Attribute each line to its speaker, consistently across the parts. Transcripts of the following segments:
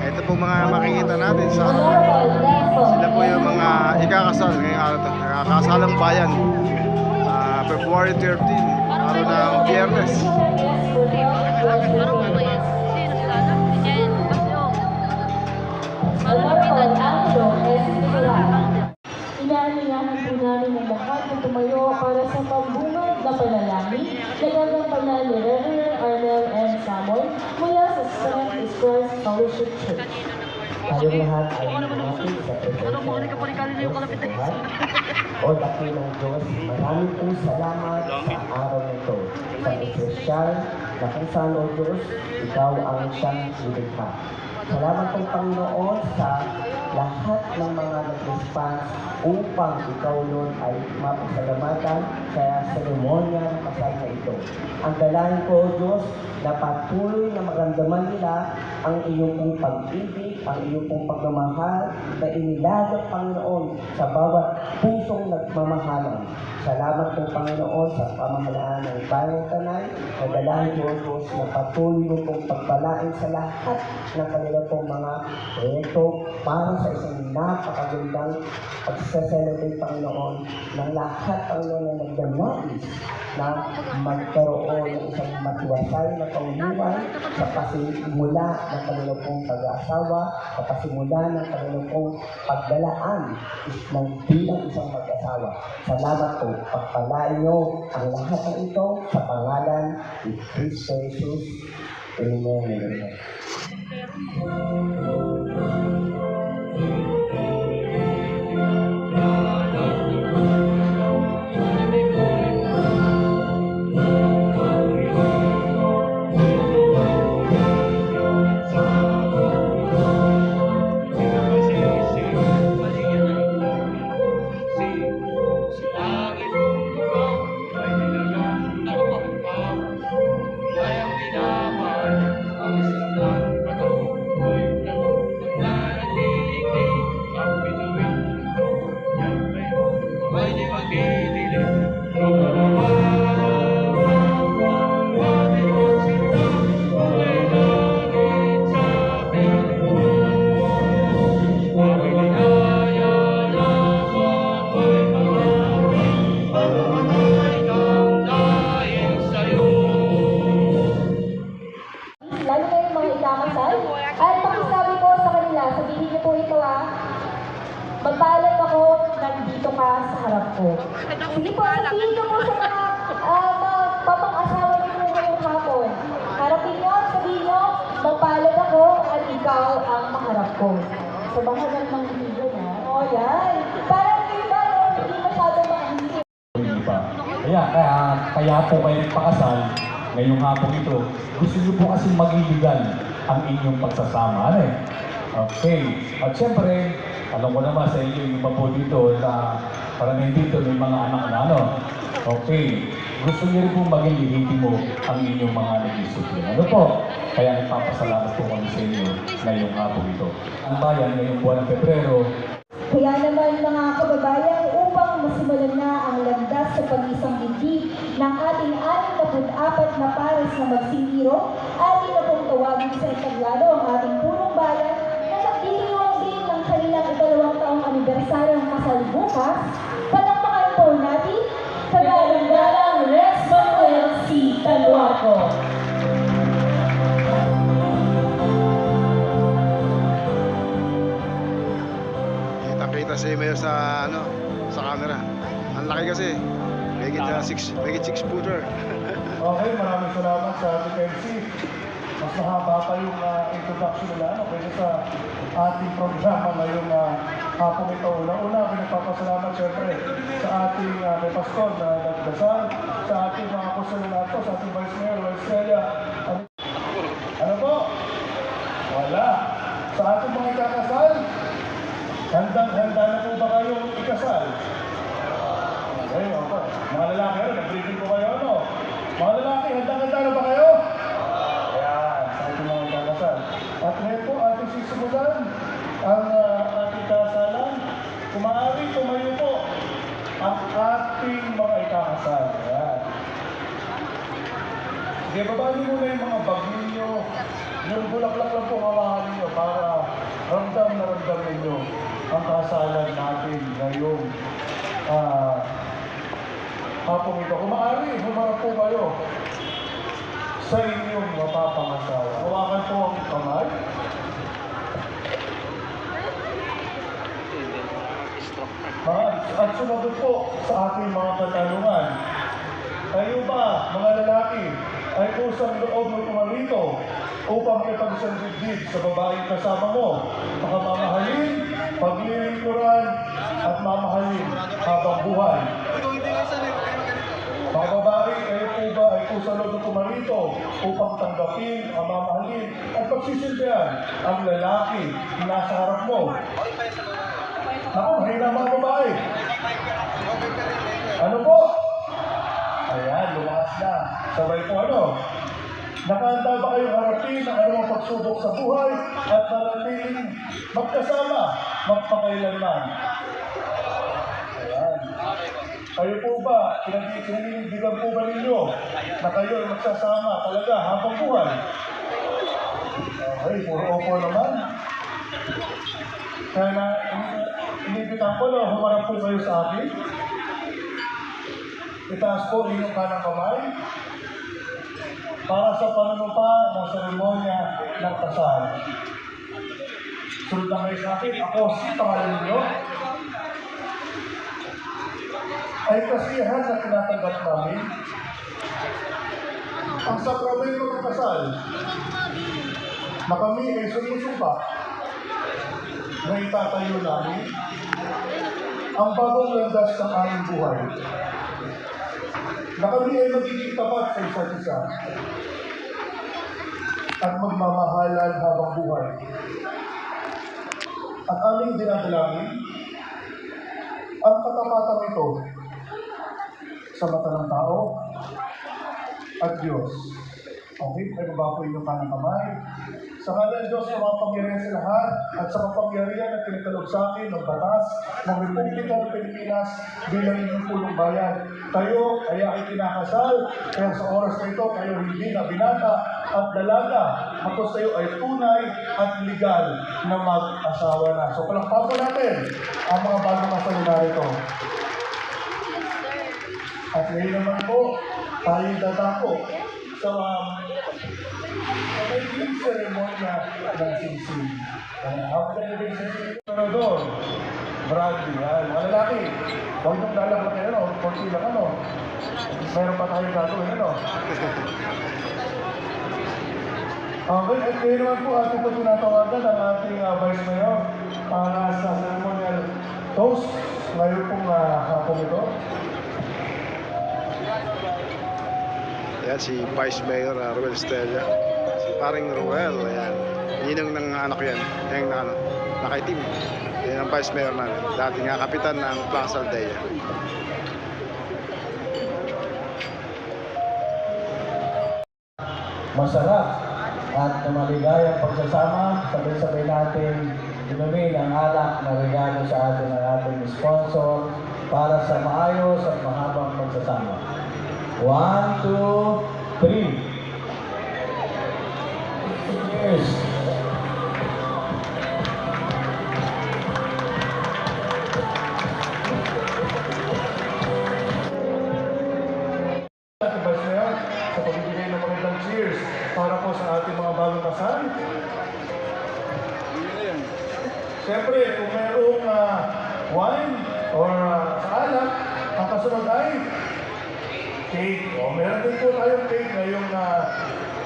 Speaker 1: Ito po mga makikita natin sa sila po yung mga ikakasal ngayong araw to. Nakakasalang bayan. February 13, araw ng Biyernes.
Speaker 2: Inaaniyahan po namin ang lahat na tumayo para sa pambungad na panalangin na gagampanan ni Reverend Arnel M. Samoy mula sa St. Christ Fellowship Church.
Speaker 3: Tayong lahat ay lumapit sa presensya ng Tuhan. O dakilang Diyos, maraming pong salamat sa araw nito. Sa espesyal na kung saan, O Diyos, Ikaw ang siyang nilikha. Salamat po Panginoon sa lahat ng mga nag-response upang Ikaw nun ay mapasalamatan sa seremonya ng kasal na ito. Ang dalangin ko, O Diyos, na patuloy na maramdaman nila ang iyong pong pag-ibig, ang iyong pong pagmamahal na inilagak, Panginoon, sa bawat pusong nagmamahalan. Salamat po, Panginoon, sa pamahalaan ng Bayan Tanay. Nadalangin ko, O Diyos, na patuloy mo pong pagpalain sa lahat ng kanilang pong mga proyekto para sa isang napakagandang pag-celebrate, Panginoon, ng lahat, Panginoon, na nagdanais na magkaroon ng isang matiwasay na kaunungan sa pasimula ng kanilang pong pag-aasawa, sa pasimula ng kanilang pong pagdalaan ng bilang isang mag-asawa. Salamat po. Pagpalain niyo ang lahat ng ito sa pangalan ni Kristo Jesus. Amen. Amen.
Speaker 2: Magpaalam ako, nandito ka sa harap ko. Sige po, sabihin ko po sa mga papang-asawa niyo po ngayong hapon. Harapin niyo, sabihin niyo, magpaalam ako at ikaw ang maharap ko. So, baka ng hihigan, ha? O, yan. Parang iba, no? Hindi masyado makahisip.
Speaker 4: Kaya po kayo nagpakasal ngayong hapon ito. Gusto niyo po kasi magiligan ang inyong pagsasama. Ano eh? Okay. At siyempre, alam ko naman sa inyo yung iba po dito na parang dito may mga anak na ano. Okay. Gusto niyo rin po maging lihitimo ang inyong mga nag-isupin. Ano po? Kaya nagpapasalamat po kami sa inyo ngayong hapon ito. Ang bayan ngayong buwan ng Pebrero.
Speaker 2: Kaya naman mga kababayan, upang masimulan na ang landas sa pag-isang dibdib ng ating 64 na pares na magsingiro, atin na pong tawagin sa entablado ang ating punong bayan na nagdiriwang din ng kanilang 2 taong anibersaryong kasal bukas. Palakpakan po natin sa galang-galang Rex Manuel C. Taluaco.
Speaker 1: Kita si Mayor sa sa camera. Ang laki kasi. Megit 6 footer.
Speaker 4: Okay, maraming salamat sa DPMC. Mas mahaba pa yung introduction nila kaysa sa ating programa ngayong hapon ito. Una-una, pinagpapasalamat siyempre sa ating may pastor na nagdasal, sa ating mga apostolato, sa ating Vice Mayor, Vice Celia. Ano po? Wala. Sa ating mga ikakasal, handang-handa na po ba kayong ikasal? Okay, okay. Mga lalaki, nag-briefing ko kayo, ano? Mga lalaki, handang-handa na ba kayo? Ayan, sa ating mga ikakasal. At ngayon po, ating sisimulan ang ating kasalan. Kung maaari, tumayo po ang ating mga ikakasal. Ayan. Sige, babali muna yung mga bag ninyo. Yung bulaklak lang po hawakan ninyo para ramdam ninyo ang kasalan natin ngayong hapong ito. Kung maaari, humarap po kayo sa inyong mapapangasawa. Hawakan po ang kamay. At sumagot po sa ating mga katanungan. Kayo ba, mga lalaki, ay kusang loob mo pumarito upang ipagsandigdig sa babaeng kasama mo, makamamahalin, paglilingkuran, at mamahalin habang buhay? Mga babae, kayo po ba ay kusang loob mo pumarito upang tanggapin, mamahalin, at pagsisilbihan ang lalaki na nasa harap mo? Ako, mahina mga babae. Ano po? Ayan, lumakas na. Sabay po ano? Nakahanda ba kayong harapin ang anumang pagsubok sa buhay at manatiling magkasama, magpakailanman? Ayan. Kayo po ba, kinaninindigan po ba ninyo na kayo ay magsasama talaga habang buhay? Okay, puro opo naman. Kaya na, inibitan ko na humarap po kayo sa akin. Itaas po inyong kanang kamay para sa panunumpa ng seremonya ng kasal. Sunod na kayo sa akin. Ako, si pangalan ninyo ay kasiyahan na tinatanggap namin ang sakramento ng kasal na kami ay sumusumpa na itatayo namin ang bagong landas ng aming buhay. Na kami ay magiging tapat sa isa't isa at magmamahalan habang buhay. At aming dinadalangin ang katapatan ito sa mata ng tao at Diyos. Okay, ay baba po inyong kanang kamay. Sa ngalan ng Diyos na mapangyarihan sa lahat at sa kapangyarihan na tinikalog sa akin ng batas ng Republika ng Pilipinas bilang inyong pulong bayan. Kayo ay aking kinakasal, kaya sa oras na ito kayo hindi na binata at dalaga. Tapos kayo ay tunay at legal na mag-asawa na. So palakpakan po natin ang mga bagong kasal na ito. At ngayon naman po, tayo dadako sa magiging seremonya ng singsing. Ang magiging singsing doon, Bradley, mga lalaki, huwag nung lalaki kayo, no? Konti lang, ano? Meron pa tayo gagawin, ano? Okay, at ngayon naman po ating po tinatawagan ang ating Vice Mayor para sa ceremonial toast ngayon pong hapong ito.
Speaker 1: Ayan, si Vice Mayor Ruel Estrella. Si paring Ruel, ayan. Ninang ng anak yan. Yung nakaitim. Yan ang Vice Mayor namin. Dating nga kapitan ng Plaza Aldea.
Speaker 3: Masarap at maligayang pagsasama. Sabay-sabay natin inumin ang alak na regalo sa atin ng ating sponsor para sa maayos at mahabang pagsasama. 1, 2, 3. Cheers!
Speaker 4: Ating Vice Mayor, sa pagbibigay ng magandang cheers para po sa ating mga bagong kasal. Siyempre, kung mayroong wine or sa alak, ang kasunod ay cake. O, meron din po tayong cake ngayong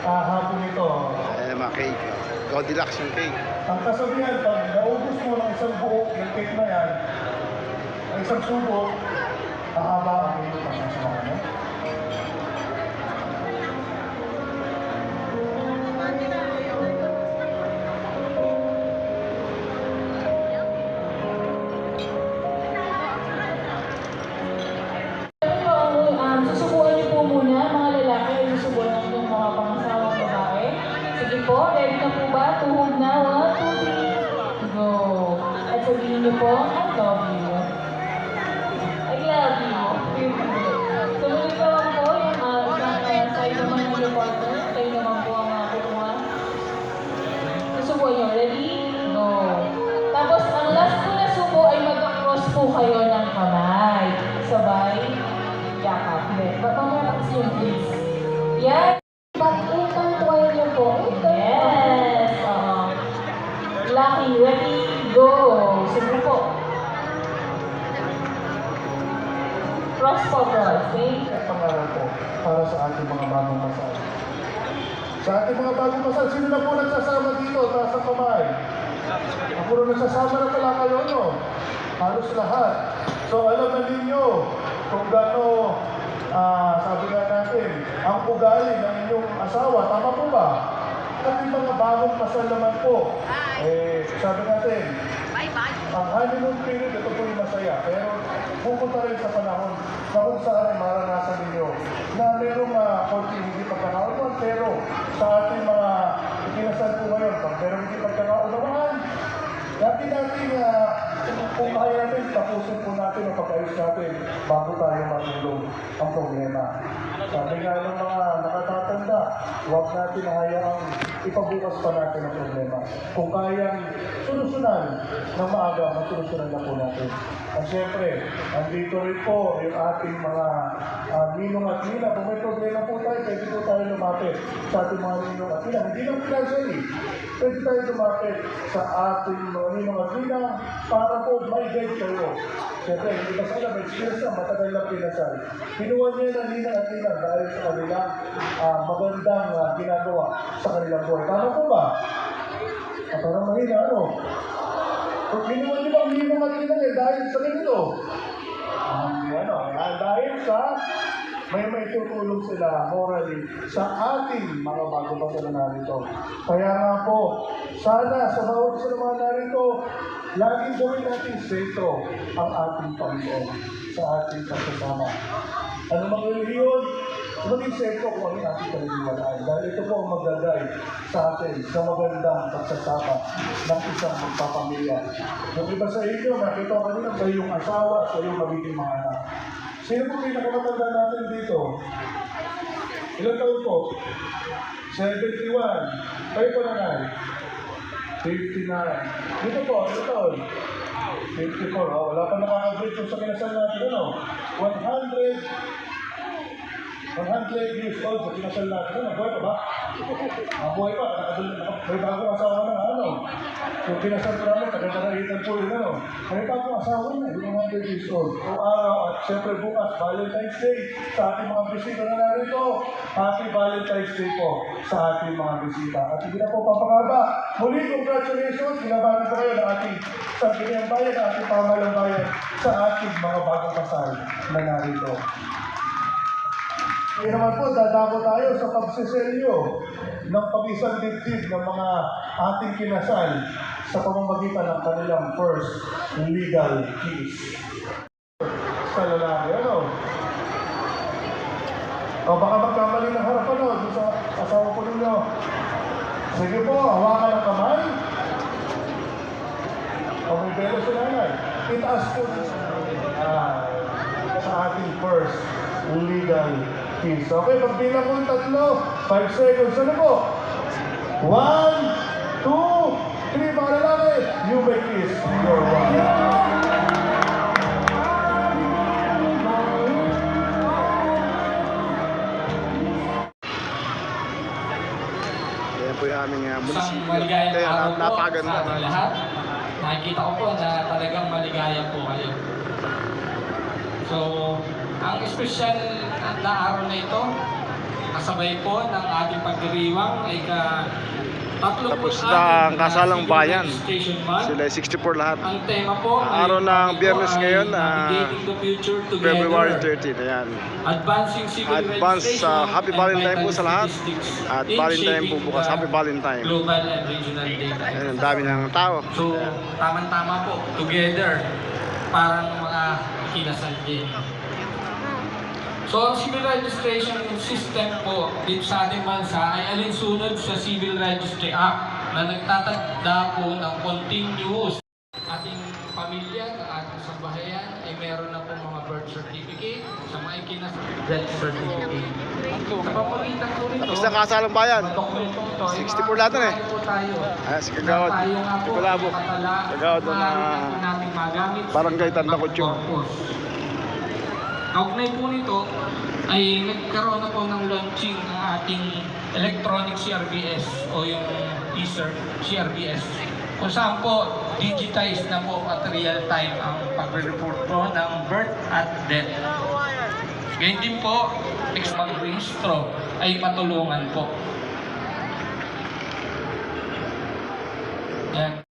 Speaker 4: hapon ito.
Speaker 1: Ayan, mga cake. Goldilocks yung cake.
Speaker 4: Ang kasabihan, pag naubos mo ng isang buo yung cake na yan, ang isang subo, mahaba ang iyong pagkasama mo.
Speaker 2: Susubukan niyo po muna, mga lalaki, ay susubukan ng mga pangasawang babae. Sige po, ready na po ba? Tuhod na, 1, 2, 3, go! At sabihin niyo po, I love you. I love you. Sumunod naman po yung Mamaya kasi yung please. Yan. Pag-intantuan niyo po. Yes. Lucky, ready, go. Sige po. Cross po, cross. Okay?
Speaker 4: Ang pangalan ko para sa ating mga bagong kasal. Sa ating mga bagong kasal, sino na po nagsasama dito? Taas ang kamay. Ang puro nagsasama na pala kayo, no? Halos lahat. So alam na ninyo kung gaano, sabi nga natin, ang ugali ng inyong asawa. Tama po ba? At yung mga bagong kasal naman po, sabi natin, ang honeymoon period, ito po yung masaya. Pero pupunta rin sa panahon na kung saan ay maranasan ninyo na merong konting hindi pagkakaunawan. Pero sa ating mga ikinasal po ngayon, pag merong hindi pagkakaunawaan, natin kung kaya natin, tapusin po natin ang pag-ayos natin bago tayo matulong ang problema. Sabi nga ng mga nakatatanda, huwag natin hayaang ipabukas pa natin ang problema. Kung kayang solusyonan ng maaga, masolusyonan na po natin. At siyempre, andito rin po yung ating mga ninong at nina. Kung may problema po tayo, pwede po tayo lumapit sa ating mga ninong at nina. Hindi lang financially, pwede tayo lumapit sa ating mga ninong at nina para po may guide kayo. Siyempre, hindi kasi sila may experience na matagal lang pinasal. Pinuha niya ng ninang at nina dahil sa kanilang magandang ginagawa sa kanilang buhay. Tama po ba? Parang mahina, ano? Kung pinuha niyo ba ang ninang at nina dahil sa ganito? Dahil sa may tutulong sila morally sa ating mga bago pa sila narito. Kaya nga po, sana sa bawat isa naman narito, laging gawin natin sentro ang ating Panginoon sa ating pagsasama. Ano mang reliyon, maging sentro kung ano yung ating paniniwalaan. Dahil ito po ang mag-guide sa atin sa magandang pagsasama ng isang magpapamilya. Yung iba sa inyo, nakita ko kanina sa iyong asawa, sa iyong magiging mga anak. Sino po pinakamatanda natin dito? Ilang taon po? 71. Kayo po nanay? 59. Dito po, ilang taon? 54. Wala pa nakaka-grade kung sa kinasal natin, ano? 100 years old sa kinasal natin. Ano, buhay pa ba? Buhay pa. May bagong asawa na, ano? Yung kinasal ko namin, taga-taraitan po yun, ano? May bagong asawa na, yung 100 years old. O araw, at siyempre bukas, Valentine's Day, sa ating mga bisita na narito. Happy Valentine's Day po sa ating mga bisita. At hindi na po papangaba. Muli, congratulations. Binabati ko kayo ng ating Sangguniang Bayan, ng ating pamahalang bayan sa ating mga bagong kasal na narito. Ngayon naman po, dadako tayo sa pagsiselyo ng pag-isang dibdib ng mga ating kinasal sa pamamagitan ng kanilang first legal kiss. Sa lalaki, ano? O baka magkamali ng harapan, no? Doon sa asawa po ninyo. Sige po, hawakan ang kamay. O may belo sa nanay. Itaas po sa ating first legal kiss. Okay, pagbilang ko 3, 5 seconds. Ano po? 1, 2, 3, mga lalaki. You may kiss your wife.
Speaker 1: Po yung aming
Speaker 5: Isang
Speaker 1: munisipyo.
Speaker 5: maligayang
Speaker 1: Kaya
Speaker 5: araw po sa
Speaker 1: napakaganda
Speaker 5: ating
Speaker 1: na.
Speaker 5: lahat. Nakikita ko po na talagang maligaya po kayo. So, ang espesyal na araw na ito, kasabay po ng ating pagdiriwang ay
Speaker 1: Tapos na ang kasalang bayan. Sila ay 64 lahat.
Speaker 5: Ang tema po ay
Speaker 1: Araw ng Biyernes ngayon,
Speaker 5: Navigating the Future Together.
Speaker 1: February 13. Ayan.
Speaker 5: Advancing Civil
Speaker 1: Advance
Speaker 5: Registration
Speaker 1: Happy
Speaker 5: and
Speaker 1: Valentine po
Speaker 5: Vital
Speaker 1: sa lahat.
Speaker 5: Statistics
Speaker 1: At
Speaker 5: in
Speaker 1: Valentine po
Speaker 5: shaping
Speaker 1: bukas.
Speaker 5: the
Speaker 1: Happy Valentine.
Speaker 5: Global and regional data.
Speaker 1: Ayan, ang dami ng tao.
Speaker 5: So, tama-tama po, together, parang mga kinasal din. So, ang civil registration system po dito sa ating bansa ay alinsunod sa Civil Registry Act na nagtatagda po ng continuous. Ating pamilya, ng ating sambahayan ay meron na po mga birth certificate, sa mga ikinasal death certificate. Sa pamamagitan po nito,
Speaker 1: Tapos na kasalang bayan.
Speaker 5: mga dokumentong ito, ay
Speaker 1: 64 lahat na eh.
Speaker 5: po tayo.
Speaker 1: Ayan, si Kagawad.
Speaker 5: Tayo nga po,
Speaker 1: Kalabo.
Speaker 5: nakatala,
Speaker 1: Kagawad na
Speaker 5: maaari na po nating magamit sa
Speaker 1: Barangay
Speaker 5: ibang
Speaker 1: Tandakotyo.
Speaker 5: purpose. Kaugnay po nito ay nagkaroon na po ng launching ang ating electronic CRBS o yung teaser CRBS. Kung saan po digitized na po at real time ang pag-report po ng birth at death. Ganyan din po, mag-rehistro ay matulungan po. Yan.